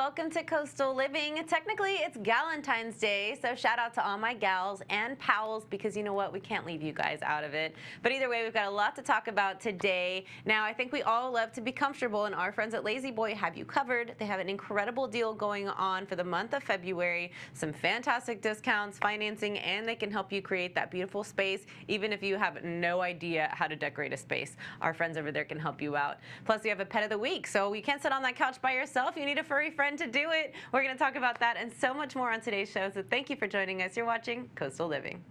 welcome to Coastal Living. Technically, it's Galentine's Day, so shout out to all my gals and pals because you know what? We can't leave you guys out of it. But either way, we've got a lot to talk about today. Now, I think we all love to be comfortable, and our friends at La-Z-Boy have you covered. They have an incredible deal going on for the month of February, some fantastic discounts, financing, and they can help you create that beautiful space, even if you have no idea how to decorate a space. Our friends over there can help you out. Plus, we have a pet of the week, so you can't sit on that couch by yourself. You need a furry friend to do it. We're going to talk about that and so much more on today's show. So thank you for joining us. You're watching Coastal Living.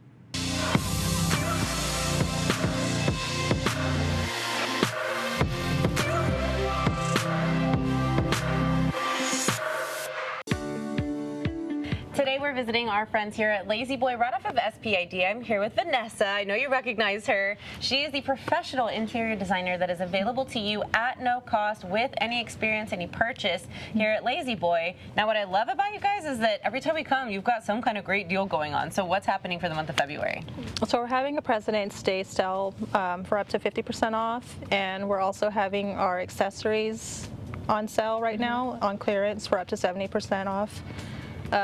Today we're visiting our friends here at La-Z-Boy right off of SPID. I'm here with Vanessa. I know you recognize her. She is the professional interior designer that is available to you at no cost with any experience, any purchase here at La-Z-Boy. Now what I love about you guys is that every time we come, you've got some kind of great deal going on. So what's happening for the month of February? So we're having a President's Day sale for up to 50% off, and we're also having our accessories on sale right now on clearance for up to 70% off.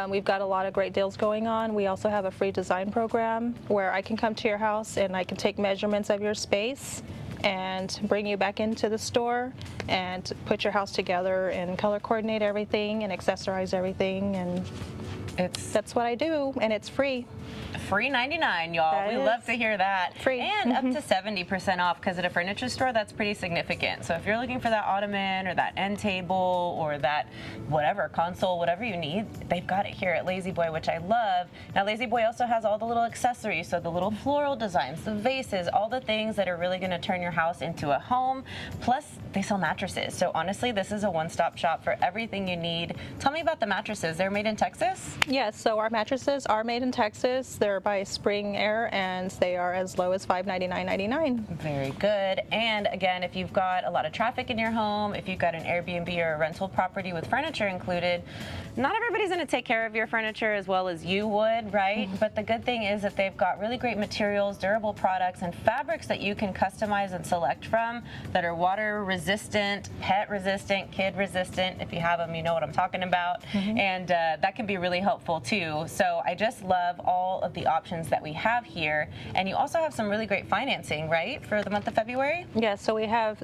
We've got a lot of great deals going on. We also have a free design program where I can come to your house and I can take measurements of your space and bring you back into the store and put your house together and color coordinate everything and accessorize everything, and that's what I do, and it's free. Free 99, y'all. We love to hear that. Free. And up to 70% off, because at a furniture store, that's pretty significant. So if you're looking for that ottoman or that end table or that whatever, console, whatever you need, they've got it here at La-Z-Boy, which I love. Now, La-Z-Boy also has all the little accessories, so the little floral designs, the vases, all the things that are really going to turn your house into a home. Plus, they sell mattresses. So honestly, this is a one-stop shop for everything you need. Tell me about the mattresses. They're made in Texas? Yes, so our mattresses are made in Texas. They're by Spring Air, and they are as low as $599.99. Very good. And again, if you've got a lot of traffic in your home, if you've got an Airbnb or a rental property with furniture included, not everybody's going to take care of your furniture as well as you would, right? But the good thing is that they've got really great materials, durable products, and fabrics that you can customize and select from that are water resistant, pet resistant, kid resistant. If you have them, you know what I'm talking about. And that can be really helpful too. So I just love all of the options that we have here. And you also have some really great financing, right, for the month of February? Yeah, so we have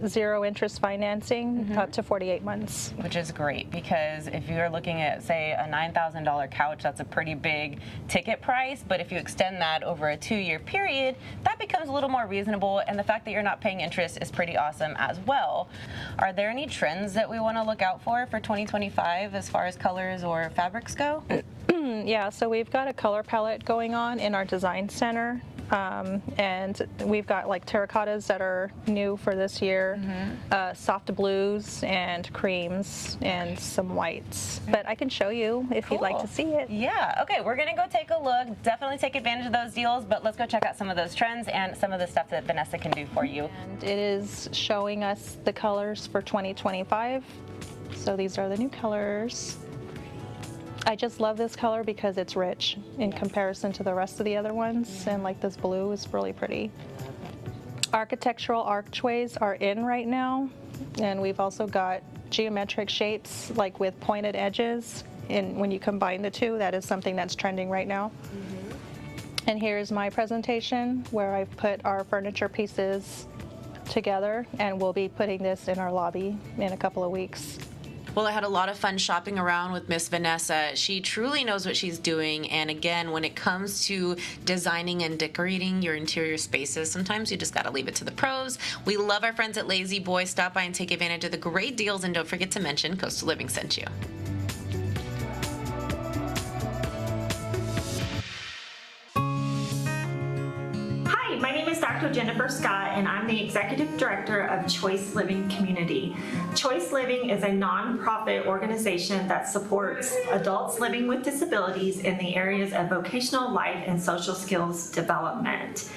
zero interest financing up to 48 months. Which is great, because if you're looking at, say, a $9,000 couch, that's a pretty big ticket price. But if you extend that over a 2-year period, that becomes a little more reasonable. And the fact that you're not paying interest is pretty awesome as well. Are there any trends that we want to look out for 2025 as far as colors or fabrics go? Yeah, so we've got a color palette going on in our design center, and we've got like terracottas that are new for this year, soft blues and creams and some whites. But I can show you if you'd like to see it. Yeah, okay, we're gonna go take a look. Definitely take advantage of those deals, but let's go check out some of those trends and some of the stuff that Vanessa can do for you. And it is showing us the colors for 2025. So these are the new colors. I just love this color because it's rich in comparison to the rest of the other ones, and like this blue is really pretty. Architectural archways are in right now, and we've also got geometric shapes like with pointed edges, and when you combine the two, that is something that's trending right now. And here's my presentation where I've put our furniture pieces together, and we'll be putting this in our lobby in a couple of weeks. Well, I had a lot of fun shopping around with Miss Vanessa. She truly knows what she's doing. And again, when it comes to designing and decorating your interior spaces, sometimes you just got to leave it to the pros. We love our friends at La-Z-Boy. Stop by and take advantage of the great deals. And don't forget to mention Coastal Living sent you. My name is Dr. Jennifer Scott, and I'm the Executive Director of Choice Living Community. Choice Living is a nonprofit organization that supports adults living with disabilities in the areas of vocational life and social skills development.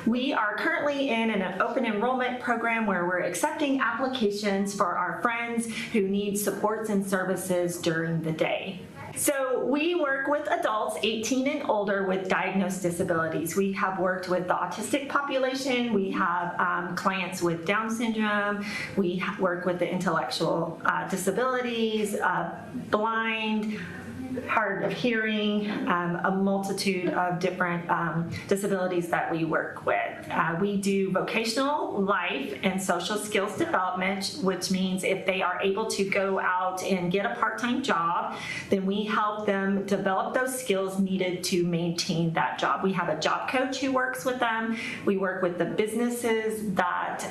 We are currently in an open enrollment program where we're accepting applications for our friends who need supports and services during the day. So we work with adults 18 and older with diagnosed disabilities. We have worked with the autistic population. We have clients with Down syndrome. We work with the intellectual disabilities, blind, hard of hearing, a multitude of different disabilities that we work with. We do vocational life and social skills development, which means if they are able to go out and get a part-time job, then we help them develop those skills needed to maintain that job. We have a job coach who works with them. We work with the businesses that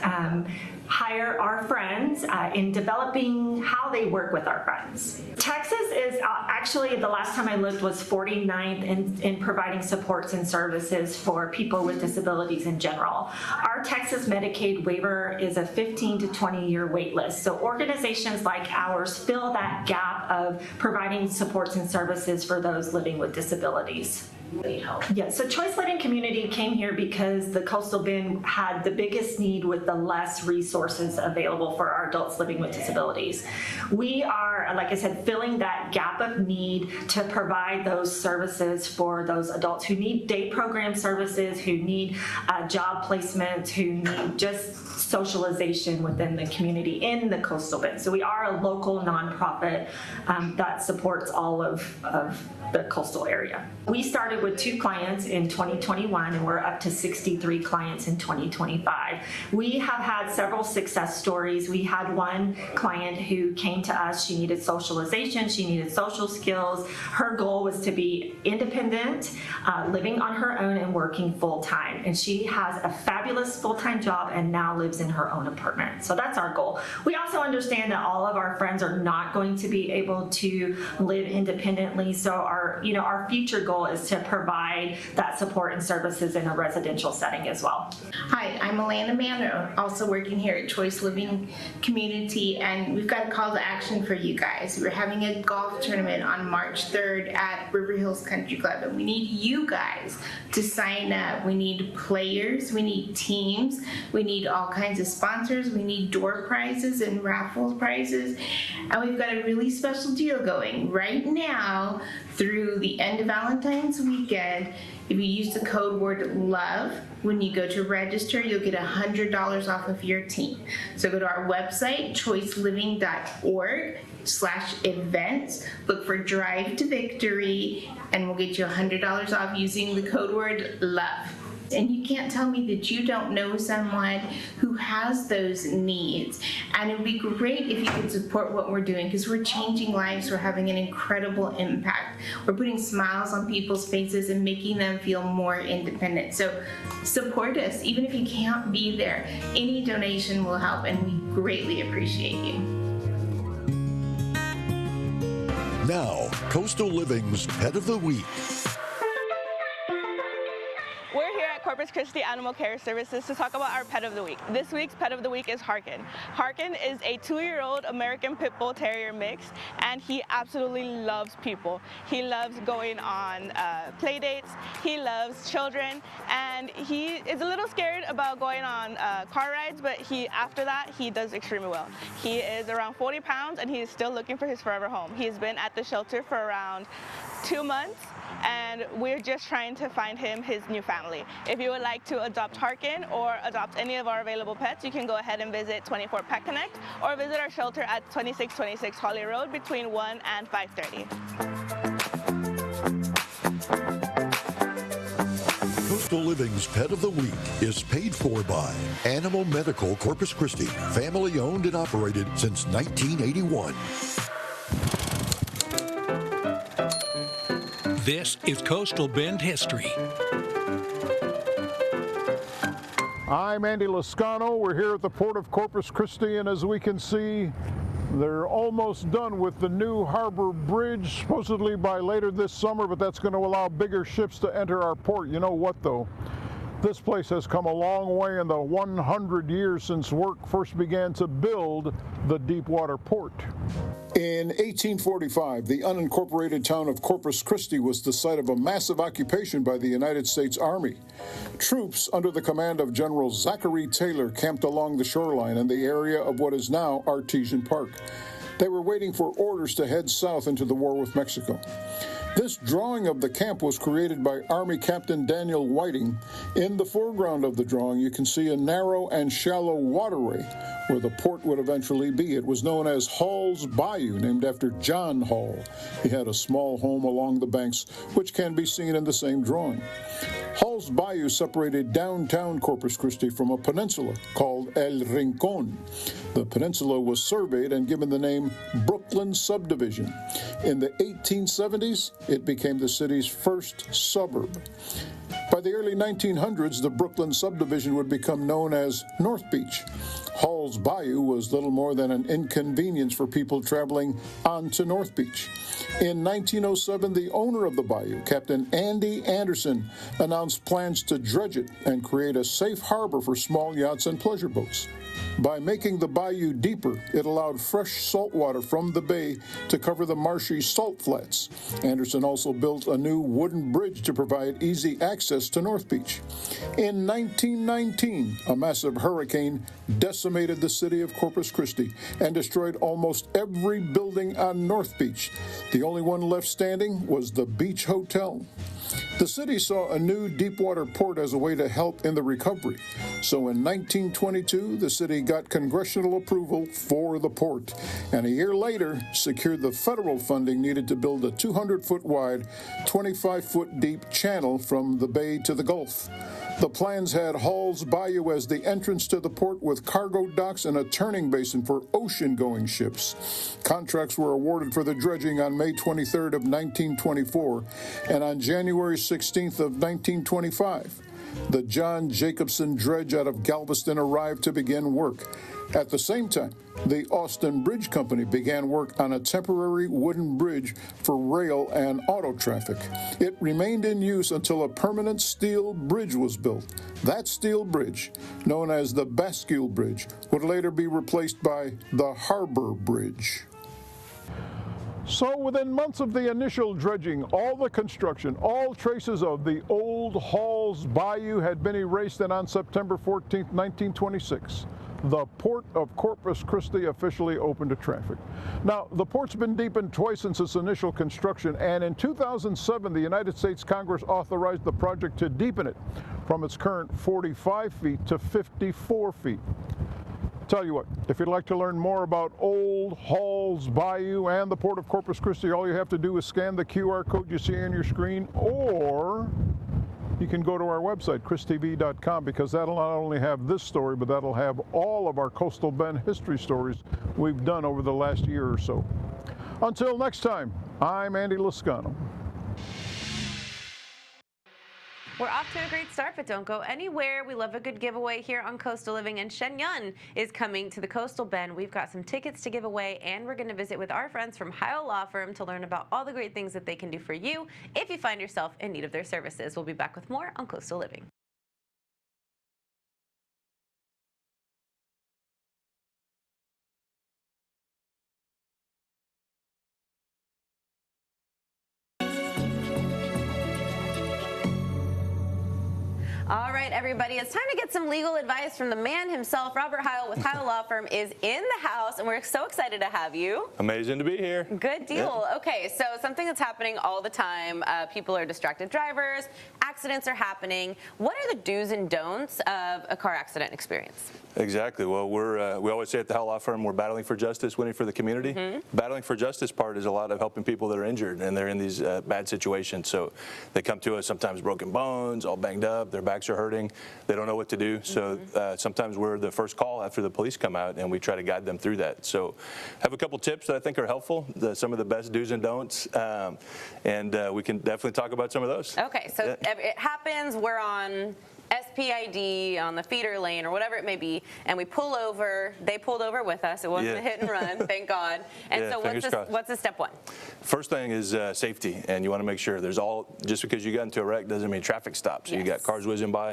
hire our friends in developing how they work with our friends. Texas is actually, the last time I looked, was 49th in providing supports and services for people with disabilities in general. Our Texas Medicaid waiver is a 15 to 20 year wait list. So organizations like ours fill that gap of providing supports and services for those living with disabilities. Yeah, so Choice Living Community came here because the Coastal Bend had the biggest need with the less resources available for our adults living with disabilities. We are, like I said, filling that gap of need to provide those services for those adults who need day program services, who need job placement, who need just socialization within the community in the Coastal Bend. So we are a local nonprofit that supports all of the coastal area. We started with 2 clients in 2021 and we're up to 63 clients in 2025. We have had several success stories. We had one client who came to us. She needed socialization, she needed social skills. Her goal was to be independent, living on her own and working full-time. And she has a fabulous full-time job and now lives in her own apartment. So that's our goal. We also understand that all of our friends are not going to be able to live independently. So our future goal is to provide that support and services in a residential setting as well. Hi, I'm Alana Manor, also working here at Choice Living Community, and we've got a call to action for you guys. We're having a golf tournament on March 3rd at River Hills Country Club, and we need you guys to sign up. We need players, we need teams, we need all kinds of sponsors, we need door prizes and raffle prizes, and we've got a really special deal going right now through the end of Valentine's weekend. If you use the code word LOVE, when you go to register, you'll get $100 off of your team. So go to our website, choiceliving.org/events, look for Drive to Victory, and we'll get you $100 off using the code word LOVE. And you can't tell me that you don't know someone who has those needs. And it would be great if you could support what we're doing, because we're changing lives. We're having an incredible impact. We're putting smiles on people's faces and making them feel more independent. So support us, even if you can't be there. Any donation will help, and we greatly appreciate you. Now, Coastal Living's Pet of the Week. We're here at Corpus Christi Animal Care Services to talk about our Pet of the Week. This week's Pet of the Week is Harkin. Harkin is a 2-year-old American Pit Bull Terrier mix, and he absolutely loves people. He loves going on play dates, he loves children, and he is a little scared about going on car rides, but after that, he does extremely well. He is around 40 pounds, and he is still looking for his forever home. He's been at the shelter for around 2 months, and we're just trying to find him his new family. If you would like to adopt Harkin or adopt any of our available pets, you can go ahead and visit 24 Pet Connect or visit our shelter at 2626 Holly Road between 1 and 5:30. Coastal Living's Pet of the Week is paid for by Animal Medical Corpus Christi, family owned and operated since 1981. This is Coastal Bend History. I'm Andy Lascano. We're here at the Port of Corpus Christi, and as we can see, they're almost done with the new harbor bridge, supposedly by later this summer, but that's going to allow bigger ships to enter our port. You know what, though? This place has come a long way in the 100 years since work first began to build the Deepwater Port. In 1845, the unincorporated town of Corpus Christi was the site of a massive occupation by the United States Army. Troops under the command of General Zachary Taylor camped along the shoreline in the area of what is now Artesian Park. They were waiting for orders to head south into the war with Mexico. This drawing of the camp was created by Army Captain Daniel Whiting. In the foreground of the drawing, you can see a narrow and shallow waterway where the port would eventually be. It was known as Hall's Bayou, named after John Hall. He had a small home along the banks, which can be seen in the same drawing. Hall's Bayou separated downtown Corpus Christi from a peninsula called El Rincon. The peninsula was surveyed and given the name Brooklyn Subdivision. In the 1870s, it became the city's first suburb. By the early 1900s, the Brooklyn subdivision would become known as North Beach. Hall's Bayou was little more than an inconvenience for people traveling on to North Beach. In 1907, the owner of the bayou, Captain Andy Anderson, announced plans to dredge it and create a safe harbor for small yachts and pleasure boats. By making the bayou deeper, it allowed fresh salt water from the bay to cover the marshy salt flats. Anderson also built a new wooden bridge to provide easy access to North Beach. In 1919, a massive hurricane decimated the city of Corpus Christi and destroyed almost every building on North Beach. The only one left standing was the Beach Hotel. The city saw a new deepwater port as a way to help in the recovery. So in 1922, the city got congressional approval for the port, and a year later secured the federal funding needed to build a 200-foot wide, 25-foot deep channel from the bay to the Gulf. The plans had Hall's Bayou as the entrance to the port with cargo docks and a turning basin for ocean-going ships. Contracts were awarded for the dredging on May 23rd of 1924, and on January 16th of 1925, the John Jacobson dredge out of Galveston arrived to begin work. At the same time, the Austin Bridge Company began work on a temporary wooden bridge for rail and auto traffic. It remained in use until a permanent steel bridge was built. That steel bridge, known as the Bascule Bridge, would later be replaced by the Harbor Bridge. So within months of the initial dredging, all the construction, all traces of the old Hall's Bayou had been erased, and on September 14, 1926, the Port of Corpus Christi officially opened to traffic. Now, the port's been deepened twice since its initial construction, and in 2007, the United States Congress authorized the project to deepen it from its current 45 feet to 54 feet. Tell you what, if you'd like to learn more about Old Hall's Bayou and the Port of Corpus Christi, all you have to do is scan the QR code you see on your screen, or you can go to our website, christv.com, because that'll not only have this story, but that'll have all of our Coastal Bend history stories we've done over the last year or so. Until next time, I'm Andy Lascano. We're off to a great start, but don't go anywhere. We love a good giveaway here on Coastal Living, and Shen Yun is coming to the Coastal Bend. We've got some tickets to give away, and we're going to visit with our friends from Heil Law Firm to learn about all the great things that they can do for you if you find yourself in need of their services. We'll be back with more on Coastal Living. All right, everybody, it's time to get some legal advice from the man himself. Robert Heil with Heil Law Firm is in the house, and we're so excited to have you. Amazing to be here. Good deal. Yeah. Okay, so something that's happening all the time, people are distracted drivers, accidents are happening. What are the do's and don'ts of a car accident experience? Exactly. Well, we always say at the Heil Law Firm, we're battling for justice, winning for the community. Mm-hmm. Battling for justice part is a lot of helping people that are injured and they're in these bad situations. So they come to us sometimes broken bones, all banged up, their backs are hurting, they don't know what to do. So sometimes we're the first call after the police come out, and we try to guide them through that. So I have a couple tips that I think are helpful, some of the best do's and don'ts, and we can definitely talk about some of those. Okay, so it happens, we're on SPID on the feeder lane or whatever it may be, and we pull over. They pulled over with us. It wasn't a hit and run, thank God. And so what's the step one? First thing is safety, and you want to make sure just because you got into a wreck doesn't mean traffic stops. So you got cars whizzing by.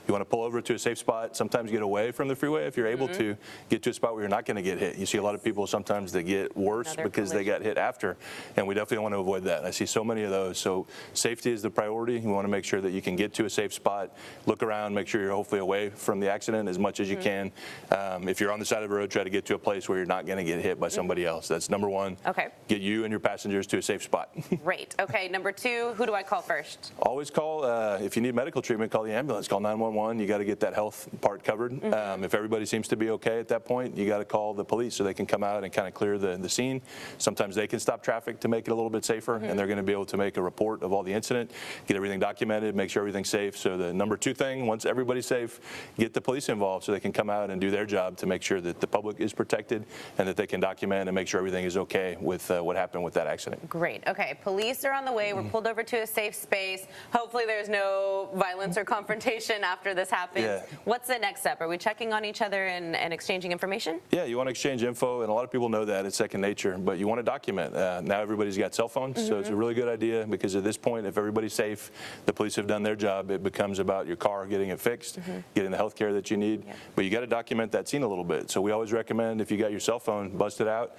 You want to pull over to a safe spot, sometimes get away from the freeway if you're able to, get to a spot where you're not going to get hit. You see a lot of people sometimes that get worse because they got hit after, and we definitely want to avoid that. I see so many of those. So safety is the priority. You want to make sure that you can get to a safe spot, look around, make sure you're hopefully away from the accident as much as you can. If you're on the side of the road, try to get to a place where you're not going to get hit by somebody else. That's number one. Okay. Get you and your passengers to a safe spot. Great. Okay, number 2, who do I call first? Always call, if you need medical treatment, call the ambulance, call 911. You got to get that health part covered. If everybody seems to be okay at that point, you got to call the police so they can come out and kind of clear the scene. Sometimes they can stop traffic to make it a little bit safer, and they're going to be able to make a report of all the incident, get everything documented, make sure everything's safe. So the number 2 thing, once everybody's safe, get the police involved so they can come out and do their job to make sure that the public is protected and that they can document and make sure everything is okay with what happened with that accident. Great. Okay, police are on the way. We're pulled over to a safe space. Hopefully there's no violence or confrontation after this happens. Yeah. What's the next step? Are we checking on each other and exchanging information? Yeah, you want to exchange info, and a lot of people know that. It's second nature, but you want to document. Now everybody's got cell phones, so it's a really good idea because at this point, if everybody's safe, the police have done their job. It becomes about your car getting it fixed, getting the health care that you need. But you got to document that scene a little bit. So we always recommend if you got your cell phone, bust it out,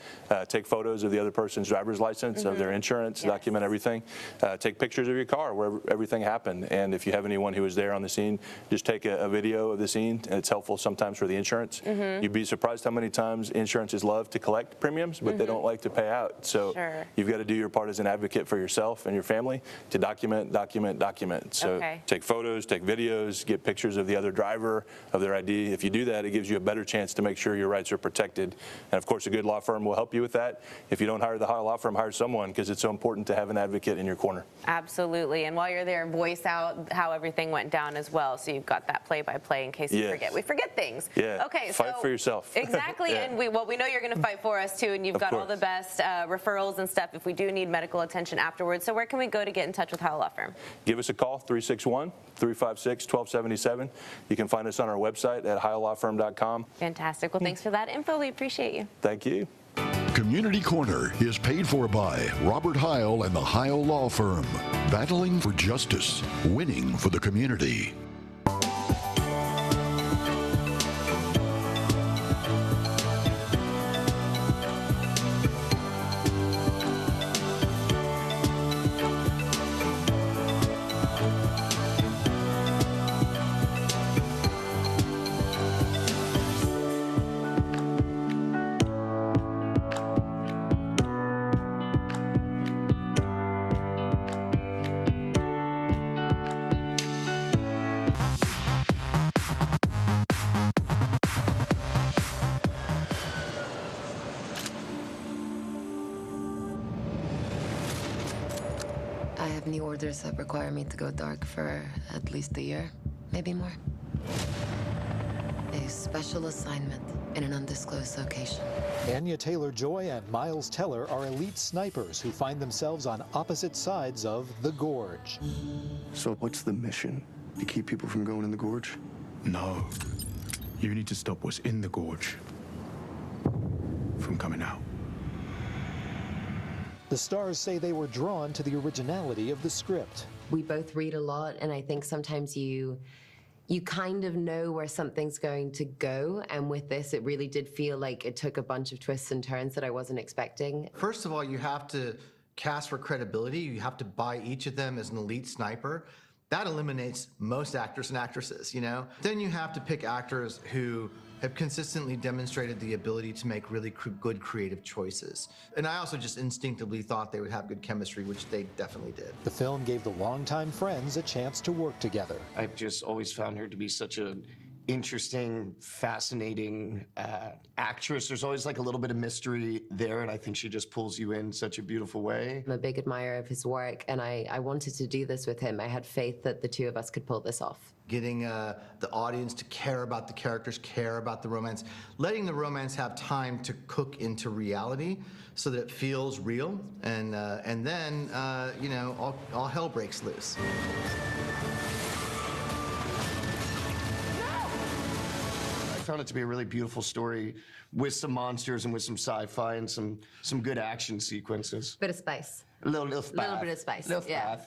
take photos of the other person's driver's license, of their insurance, document everything. Take pictures of your car where everything happened. And if you have anyone who was there on the scene, just take a video of the scene. And it's helpful sometimes for the insurance. You'd be surprised how many times insurances love to collect premiums, but they don't like to pay out. So you've got to do your part as an advocate for yourself and your family to document. So take photos, take videos, get pictures of the other driver, of their ID. If you do that, it gives you a better chance to make sure your rights are protected. And of course, a good law firm will help you with that. If you don't hire the law firm, hire someone, because it's so important to have an advocate in your corner. Absolutely. And while you're there, voice out how everything went down as well. So you've got that play-by-play in case you forget. We forget things. Yeah. Okay. Fight for yourself. Exactly. And we know you're going to fight for us too. And you've got all the best referrals and stuff if we do need medical attention afterwards. So where can we go to get in touch with Heil Law Firm? Give us a call, 361-356-1277. You can find us on our website at heillawfirm.com. Fantastic. Well, thanks for that info. We appreciate you. Thank you. Community Corner is paid for by Robert Heil and the Heil Law Firm. Battling for justice, winning for the community. I have new orders that require me to go dark for at least a year, maybe more. A special assignment in an undisclosed location. Anya Taylor-Joy and Miles Teller are elite snipers who find themselves on opposite sides of the Gorge. So what's the mission? To keep people from going in the Gorge? No. You need to stop what's in the Gorge from coming out. The stars say they were drawn to the originality of the script. We both read a lot, and I think sometimes you kind of know where something's going to go, and with this, it really did feel like it took a bunch of twists and turns that I wasn't expecting. First of all, you have to cast for credibility. You have to buy each of them as an elite sniper. That eliminates most actors and actresses, you know? Then you have to pick actors who have consistently demonstrated the ability to make really good creative choices. And I also just instinctively thought they would have good chemistry, which they definitely did. The film gave the longtime friends a chance to work together. I've just always found her to be such an interesting, fascinating actress. There's always like a little bit of mystery there, and I think she just pulls you in such a beautiful way. I'm a big admirer of his work, and I wanted to do this with him. I had faith that the two of us could pull this off. Getting the audience to care about the characters, care about the romance, letting the romance have time to cook into reality so that it feels real, and then, you know, all hell breaks loose. I found it to be a really beautiful story with some monsters and with some sci-fi and some good action sequences. Bit of spice. A little spice. Little bit of spice. Little yeah.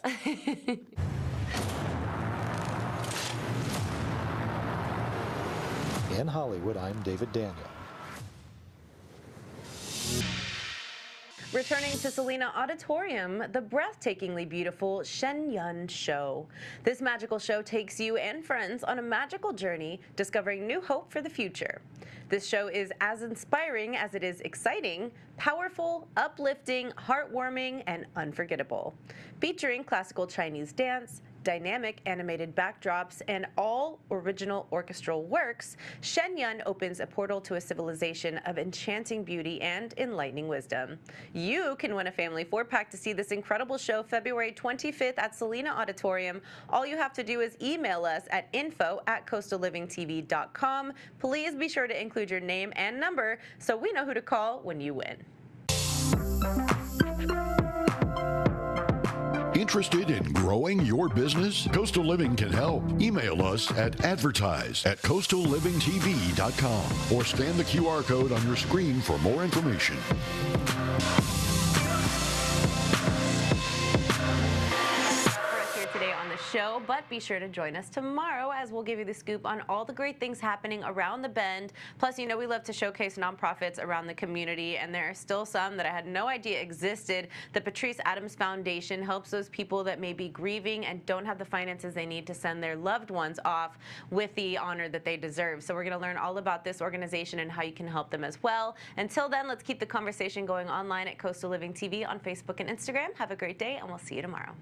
In Hollywood, I'm David Daniel. Returning to Salina Auditorium, the breathtakingly beautiful Shenyun Show. This magical show takes you and friends on a magical journey, discovering new hope for the future. This show is as inspiring as it is exciting, powerful, uplifting, heartwarming, and unforgettable. Featuring classical Chinese dance, dynamic animated backdrops, and all original orchestral works, Shenyun opens a portal to a civilization of enchanting beauty and enlightening wisdom. You can win a family 4-pack to see this incredible show February 25th at Salina Auditorium. All you have to do is email us at info@coastallivingtv.com. Please be sure to include your name and number so we know who to call when you win. Interested in growing your business? Coastal Living can help. Email us at advertise@coastallivingtv.com or scan the QR code on your screen for more information. Show, but be sure to join us tomorrow as we'll give you the scoop on all the great things happening around the Bend. Plus, you know, we love to showcase nonprofits around the community, and there are still some that I had no idea existed. The Patrice Adams Foundation helps those people that may be grieving and don't have the finances they need to send their loved ones off with the honor that they deserve. So we're going to learn all about this organization and how you can help them as well. Until then, let's keep the conversation going online at Coastal Living TV on Facebook and Instagram. Have a great day, and we'll see you tomorrow.